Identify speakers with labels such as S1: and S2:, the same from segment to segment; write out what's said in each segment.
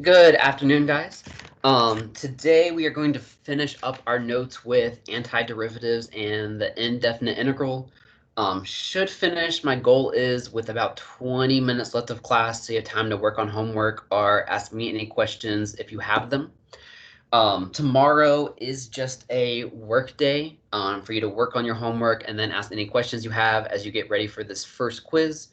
S1: Good afternoon, guys. Today we are going to finish up our notes with antiderivatives and the indefinite integral. Should finish, my goal is with about 20 minutes left of class, so you have time to work on homework or ask me any questions if you have them. Tomorrow is just a work day for you to work on your homework and then ask any questions you have as you get ready for this first quiz.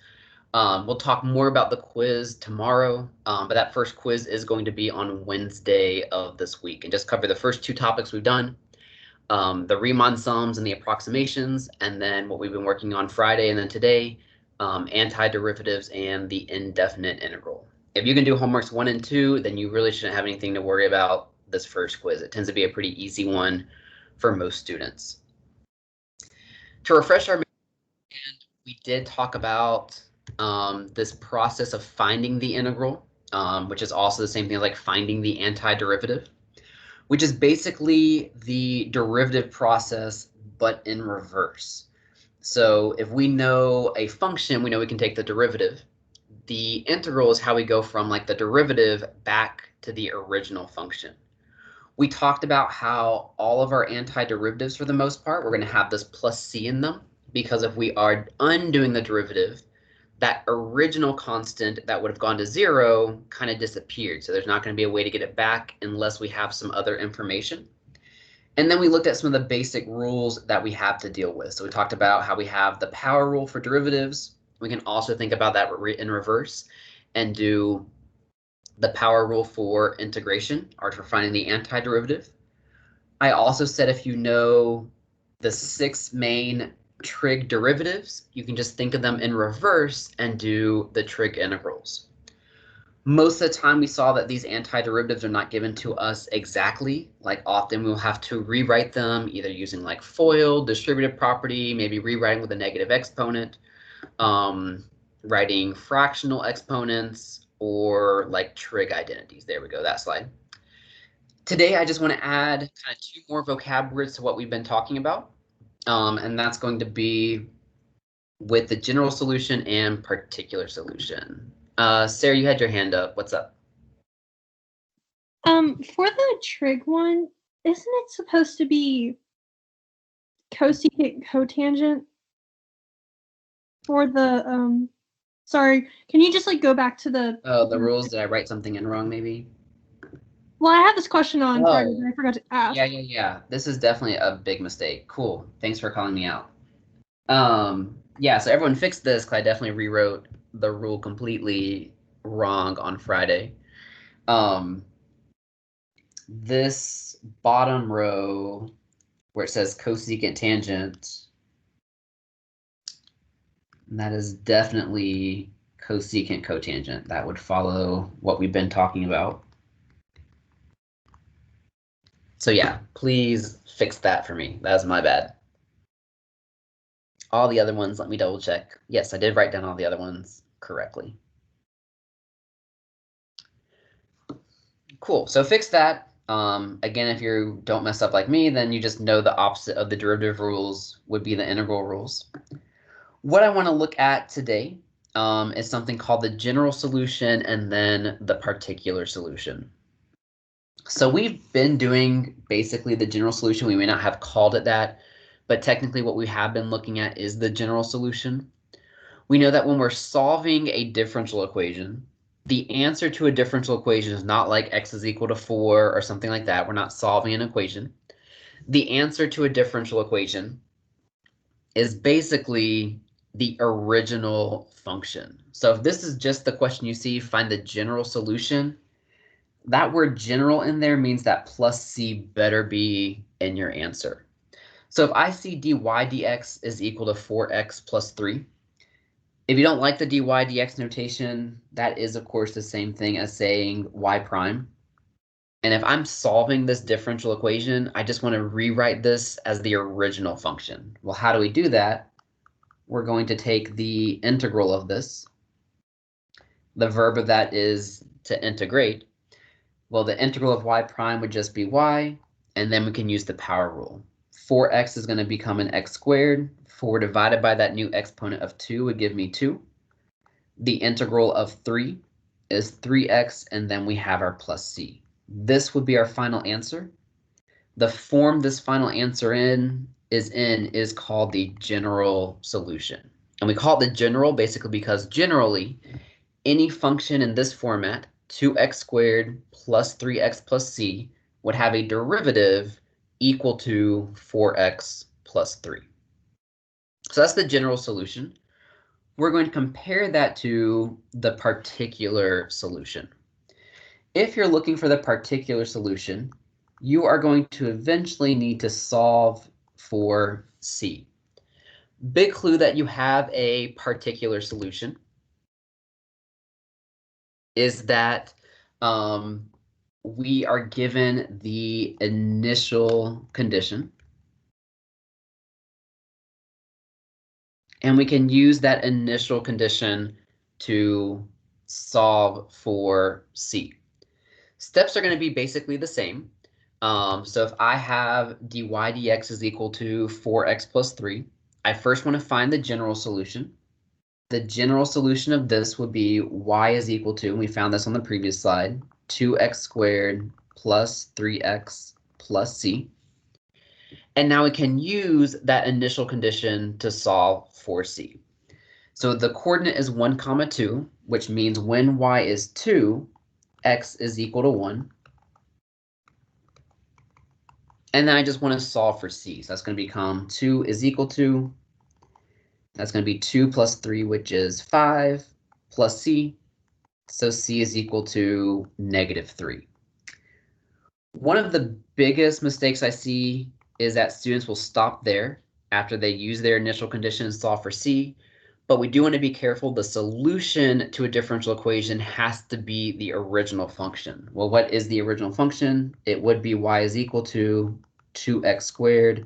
S1: We'll talk more about the quiz tomorrow, but that first quiz is going to be on Wednesday of this week and just cover the first two topics we've done, the Riemann sums and the approximations, and then what we've been working on Friday and then today, antiderivatives and the indefinite integral. If you can do homeworks 1 and 2, then you really shouldn't have anything to worry about this first quiz. It tends to be a pretty easy one for most students. To refresh our memory, we did talk about this process of finding the integral, which is also the same thing as like finding the antiderivative, which is basically the derivative process, but in reverse. So if we know a function, we know we can take the derivative. The integral is how we go from like the derivative back to the original function. We talked about how all of our antiderivatives, for the most part, we're going to have this plus c in them, because if we are undoing the derivative, that original constant that would have gone to 0 kind of disappeared. So there's not going to be a way to get it back unless we have some other information. And then we looked at some of the basic rules that we have to deal with. So we talked about how we have the power rule for derivatives. We can also think about that in reverse and do the power rule for integration, or for finding the antiderivative. I also said if you know the 6 main trig derivatives, you can just think of them in reverse and do the trig integrals. Most of the time we saw that these antiderivatives are not given to us exactly. Like often we'll have to rewrite them either using like FOIL, distributive property, maybe rewriting with a negative exponent, writing fractional exponents, or like trig identities. There we go, that slide. Today I just want to add kind of 2 more vocab words to what we've been talking about. And that's going to be with the general solution and particular solution. Sarah, you had your hand up. What's up?
S2: For the trig one, isn't it supposed to be cosecant cotangent? For the sorry, can you just like go back to the
S1: the rules? Did I write something in wrong maybe?
S2: Well, I had this question on Friday, but I forgot to ask.
S1: Yeah. This is definitely a big mistake. Cool. Thanks for calling me out. Yeah, so everyone fixed this because I definitely rewrote the rule completely wrong on Friday. This bottom row where it says cosecant tangent, that is definitely cosecant cotangent. That would follow what we've been talking about. So yeah, please fix that for me. That was my bad. All the other ones, let me double check. Yes, I did write down all the other ones correctly. Cool, so fix that. Again, if you don't mess up like me, then you just know the opposite of the derivative rules would be the integral rules. What I want to look at today is something called the general solution and then the particular solution. So we've been doing basically the general solution. We may not have called it that, but technically what we have been looking at is the general solution. We know that when we're solving a differential equation, the answer to a differential equation is not like x is equal to 4 or something like that. We're not solving an equation. The answer to a differential equation is basically the original function. So if this is just the question you see, find the general solution, that word general in there means that plus c better be in your answer. So if I see dy dx is equal to 4x plus 3, if you don't like the dy dx notation, that is of course the same thing as saying y prime. And if I'm solving this differential equation, I just want to rewrite this as the original function. Well, how do we do that? We're going to take the integral of this. The verb of that is to integrate. Well, the integral of y prime would just be y, and then we can use the power rule. 4x is going to become an x squared. 4 divided by that new exponent of 2 would give me 2. The integral of 3 is 3x, and then we have our plus c. This would be our final answer. The form this final answer is called the general solution. And we call it the general basically because generally any function in this format, 2x squared plus 3x plus c, would have a derivative equal to 4x plus 3. So that's the general solution. We're going to compare that to the particular solution. If you're looking for the particular solution, you are going to eventually need to solve for c. Big clue that you have a particular solution is that we are given the initial condition. And we can use that initial condition to solve for c. Steps are going to be basically the same. So if I have dy dx is equal to 4x plus 3, I first want to find the general solution. The general solution of this would be y is equal to, and we found this on the previous slide, 2x squared plus 3x plus c. And now we can use that initial condition to solve for c. So the coordinate is 1, 2, which means when y is 2, x is equal to 1. And then I just want to solve for c. So that's going to become 2 is equal to, that's going to be 2 plus 3, which is 5, plus c. So c is equal to -3. One of the biggest mistakes I see is that students will stop there after they use their initial condition and solve for c. But we do want to be careful. The solution to a differential equation has to be the original function. Well, what is the original function? It would be y is equal to 2x squared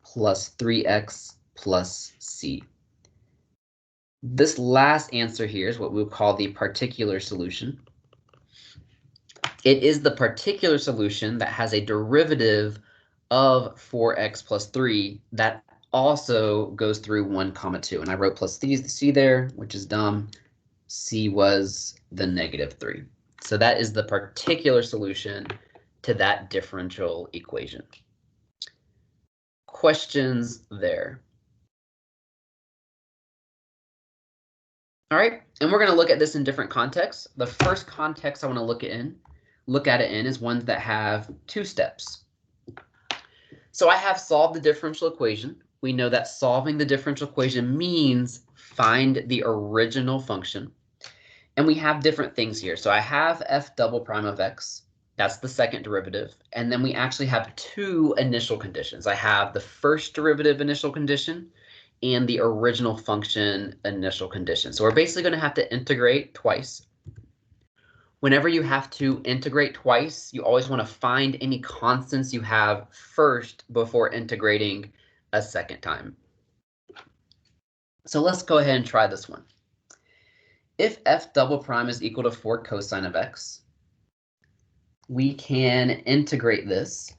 S1: plus 3x plus c. This last answer here is what we would call the particular solution. It is the particular solution that has a derivative of 4x plus 3 that also goes through 1, 2. And I wrote plus c there, which is dumb. C was the -3. So that is the particular solution to that differential equation. Questions there? All right, and we're going to look at this in different contexts. The first context I want to look at it in is ones that have 2 steps. So I have solved the differential equation. We know that solving the differential equation means find the original function. And we have different things here. So I have f double prime of x. That's the second derivative. And then we actually have 2 initial conditions. I have the first derivative initial condition and the original function initial condition. So we're basically going to have to integrate twice. Whenever you have to integrate twice, you always want to find any constants you have first before integrating a second time. So let's go ahead and try this one. If f double prime is equal to 4 cosine of x, we can integrate this.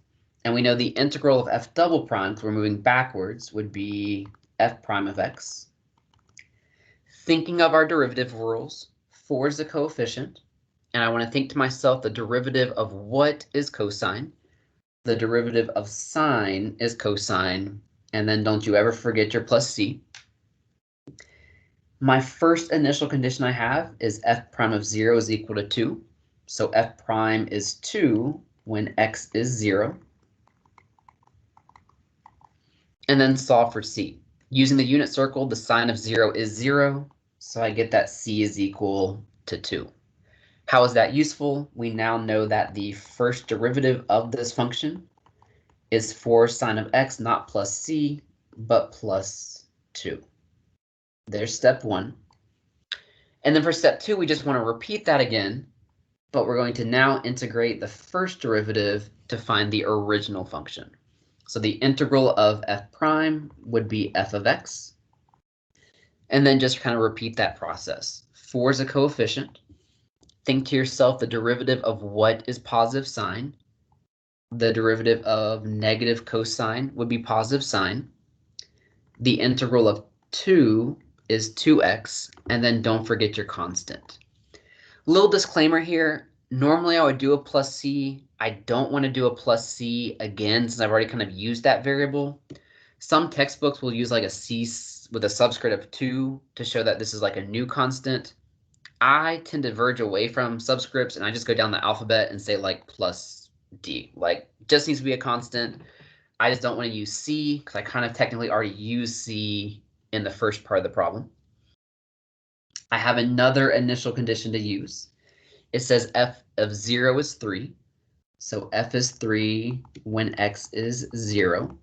S1: And we know the integral of f double prime, because we're moving backwards, would be f prime of x. Thinking of our derivative rules, 4 is the coefficient. And I want to think to myself the derivative of what is cosine. The derivative of sine is cosine. And then don't you ever forget your plus c. My first initial condition I have is f prime of 0 is equal to 2. So f prime is 2 when x is 0. And then solve for c. Using the unit circle, the sine of 0 is 0. So I get that c is equal to 2. How is that useful? We now know that the first derivative of this function is 4 sine of x, not plus c, but plus 2. There's step 1. And then for step 2, we just want to repeat that again, but we're going to now integrate the first derivative to find the original function. So the integral of f prime would be f of x. And then just kind of repeat that process. 4 is a coefficient. Think to yourself the derivative of what is positive sine. The derivative of negative cosine would be positive sine. The integral of 2 is 2x, and then don't forget your constant. Little disclaimer here. Normally I would do a plus c. I don't want to do a plus c again since I've already kind of used that variable. Some textbooks will use like a c with a subscript of 2 to show that this is like a new constant. I tend to verge away from subscripts and I just go down the alphabet and say like plus d. Like just needs to be a constant. I just don't want to use c because I kind of technically already used c in the first part of the problem. I have another initial condition to use. It says f of 0 is 3. So f is 3 when x is 0.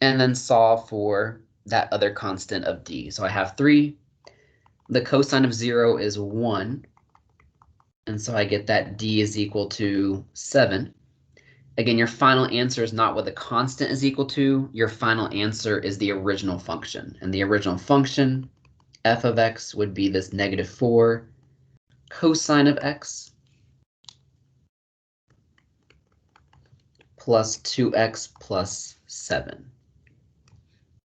S1: And then solve for that other constant of d. So I have 3. The cosine of 0 is 1. And so I get that d is equal to 7. Again, your final answer is not what the constant is equal to. Your final answer is the original function. And the original function, f of x, would be this -4 cosine of x plus 2x plus 7.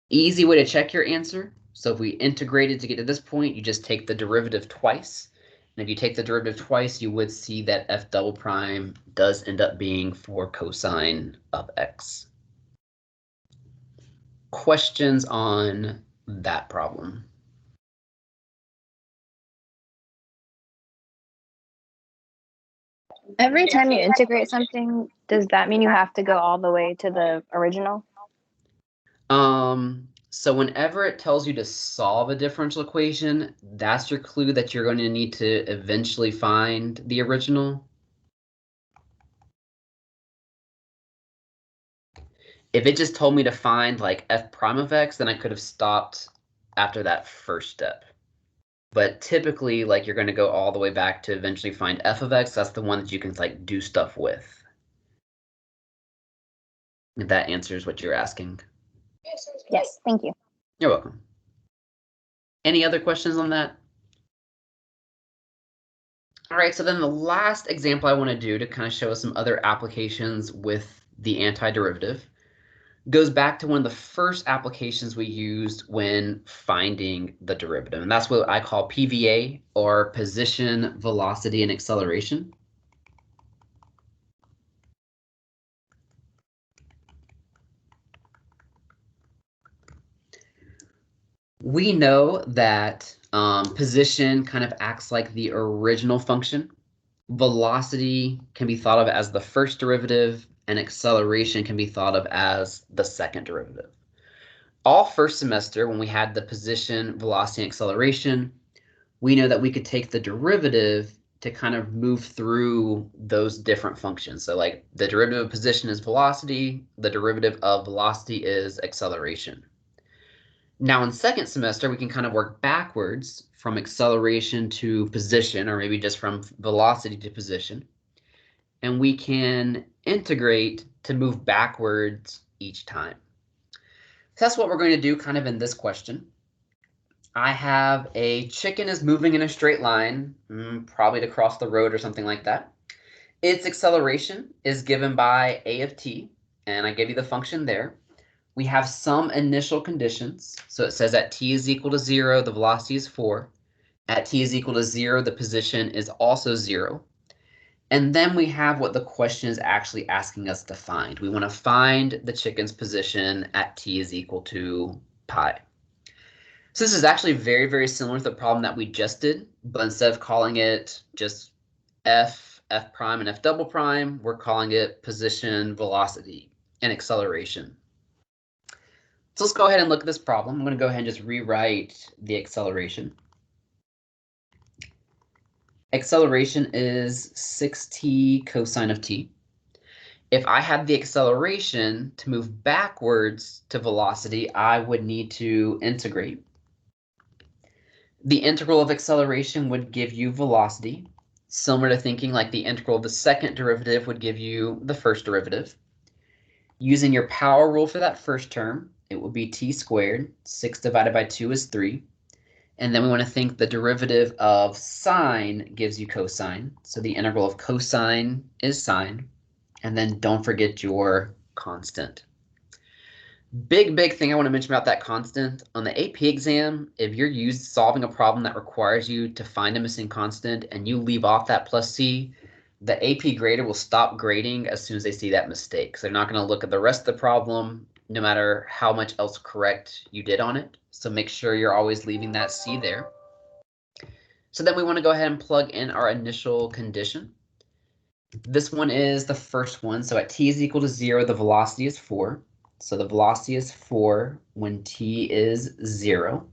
S1: Easy way to check your answer. So if we integrated to get to this point, you just take the derivative twice. And if you take the derivative twice, you would see that f double prime does end up being 4 cosine of x. Questions on that problem?
S3: Every time you integrate something, does that mean you have to go all the way to the original?
S1: So whenever it tells you to solve a differential equation, that's your clue that you're going to need to eventually find the original. If it just told me to find like f prime of x, then I could have stopped after that first step. But typically, like you're going to go all the way back to eventually find f of x. That's the one that you can like do stuff with. If that answers what you're asking.
S3: Yes, thank you.
S1: You're welcome. Any other questions on that? All right, so then the last example I want to do to kind of show us some other applications with the antiderivative goes back to one of the first applications we used when finding the derivative. And that's what I call PVA, or position, velocity, and acceleration. We know that position kind of acts like the original function. Velocity can be thought of as the first derivative, and acceleration can be thought of as the second derivative. All first semester, when we had the position, velocity, and acceleration, we know that we could take the derivative to kind of move through those different functions. So like the derivative of position is velocity, the derivative of velocity is acceleration. Now in second semester, we can kind of work backwards from acceleration to position, or maybe just from velocity to position. And we can integrate to move backwards each time. So that's what we're going to do kind of in this question. I have a chicken is moving in a straight line, probably to cross the road or something like that. Its acceleration is given by a of t, and I give you the function there. We have some initial conditions. So it says at t is equal to 0, the velocity is 4. At t is equal to 0, the position is also 0. And then we have what the question is actually asking us to find. We want to find the chicken's position at t is equal to pi. So this is actually very, very similar to the problem that we just did, but instead of calling it just f prime, and f double prime, we're calling it position, velocity, and acceleration. So let's go ahead and look at this problem. I'm going to go ahead and just rewrite the acceleration. Acceleration is 6t cosine of t. If I had the acceleration to move backwards to velocity, I would need to integrate. The integral of acceleration would give you velocity, similar to thinking like the integral of the second derivative would give you the first derivative. Using your power rule for that first term, it would be t squared. 6 divided by 2 is 3. And then we want to think the derivative of sine gives you cosine. So the integral of cosine is sine. And then don't forget your constant. Big thing I want to mention about that constant. On the AP exam, if you're used solving a problem that requires you to find a missing constant and you leave off that plus C, the AP grader will stop grading as soon as they see that mistake. So they're not going to look at the rest of the problem, no matter how much else correct you did on it. So make sure you're always leaving that C there. So then we want to go ahead and plug in our initial condition. This one is the first one. So at t is equal to 0, the velocity is 4. So the velocity is 4 when t is 0.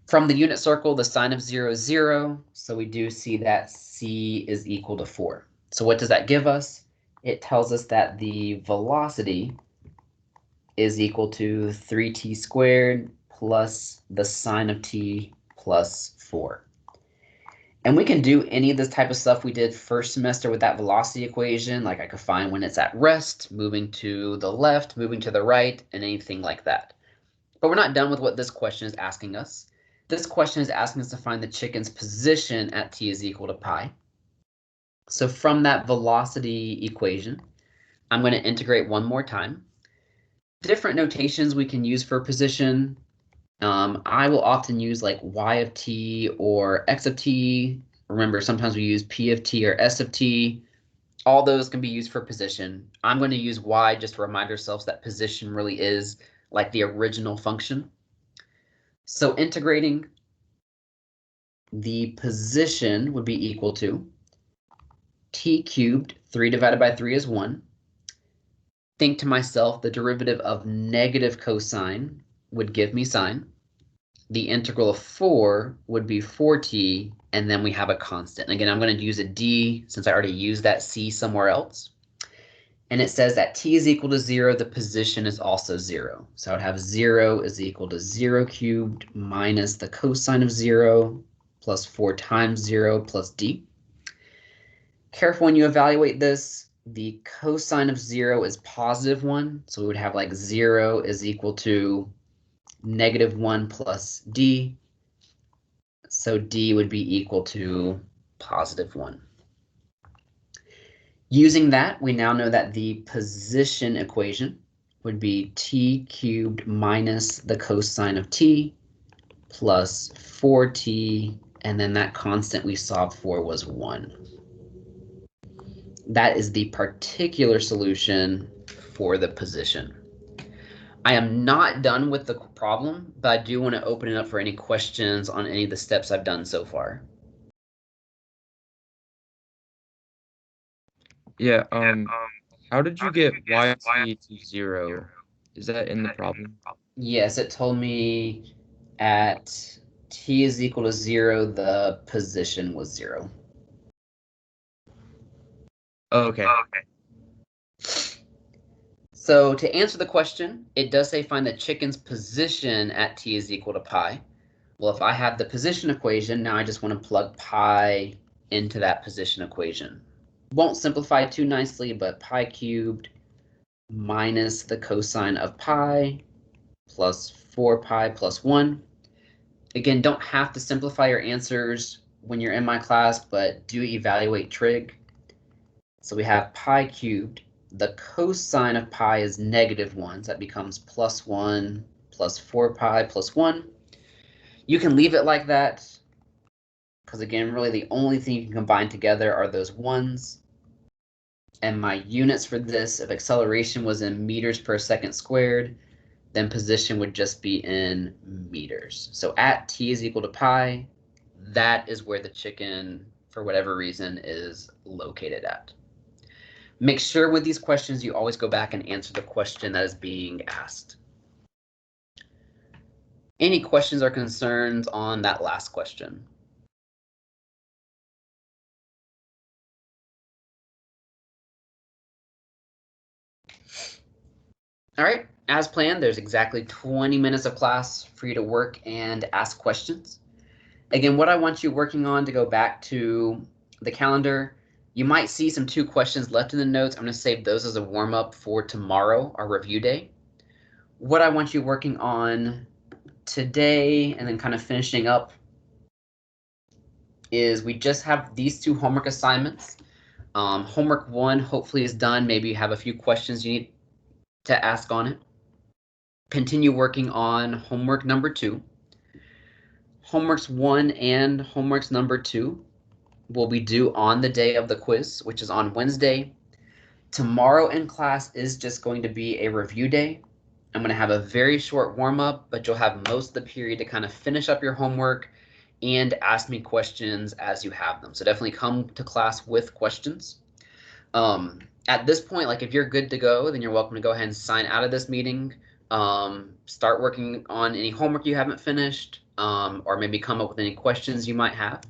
S1: From the unit circle, the sign of 0 is 0. So we do see that c is equal to 4. So what does that give us? It tells us that the velocity is equal to 3t squared plus the sine of t plus 4. And we can do any of this type of stuff we did first semester with that velocity equation. Like I could find when it's at rest, moving to the left, moving to the right, and anything like that. But we're not done with what this question is asking us. This question is asking us to find the chicken's position at t is equal to pi. So from that velocity equation, I'm going to integrate one more time. Different notations we can use for position. I will often use like y of t or x of t. Remember, sometimes we use p of t or s of t. All those can be used for position. I'm going to use y just to remind ourselves that position really is like the original function. So integrating, the position would be equal to t cubed, 3 divided by 3 is 1. Think to myself, the derivative of negative cosine would give me sine. The integral of 4 would be 4t, and then we have a constant. And again, I'm going to use a d since I already used that c somewhere else. And it says that t is equal to 0, the position is also 0. So I would have 0 is equal to 0 cubed minus the cosine of 0 plus 4 times 0 plus d. Careful when you evaluate this. The cosine of 0 is positive 1. So we would have like 0 is equal to negative 1 plus d. So d would be equal to positive 1. Using that, we now know that the position equation would be t cubed minus the cosine of t plus 4t, and then that constant we solved for was 1. That is the particular solution for the position. I am not done with the problem, but I do want to open it up for any questions on any of the steps I've done so far.
S4: Yeah, how did you get yt to 0? Is that in the problem?
S1: Yes, it told me at t is equal to 0, the position was 0.
S4: Okay.
S1: So to answer the question, it does say find the chicken's position at t is equal to pi. Well, if I have the position equation, now I just want to plug pi into that position equation. Won't simplify too nicely, but pi cubed minus the cosine of pi plus 4 pi plus 1. Again, don't have to simplify your answers when you're in my class, but do evaluate trig. So we have pi cubed. The cosine of pi is negative 1, so that becomes plus 1 plus 4 pi plus 1. You can leave it like that, because again, really the only thing you can combine together are those ones. And my units for this, if acceleration was in meters per second squared, then position would just be in meters. So at t is equal to pi, that is where the chicken, for whatever reason, is located at. Make sure with these questions you always go back and answer the question that is being asked. Any questions or concerns on that last question? All right, as planned, there's exactly 20 minutes of class for you to work and ask questions. Again, what I want you working on, to go back to the calendar, you might see some 2 questions left in the notes. I'm going to save those as a warm-up for tomorrow, our review day. What I want you working on today and then kind of finishing up is we just have these 2 homework assignments. Homework 1 hopefully is done. Maybe you have a few questions you need to ask on it. Continue working on homework number 2. Homeworks 1 and homeworks number 2 will be due on the day of the quiz, which is on Wednesday. Tomorrow in class is just going to be a review day. I'm going to have a very short warm-up, but you'll have most of the period to kind of finish up your homework and ask me questions as you have them. So definitely come to class with questions. At this point, like if you're good to go, then you're welcome to go ahead and sign out of this meeting. Start working on any homework you haven't finished, or maybe come up with any questions you might have.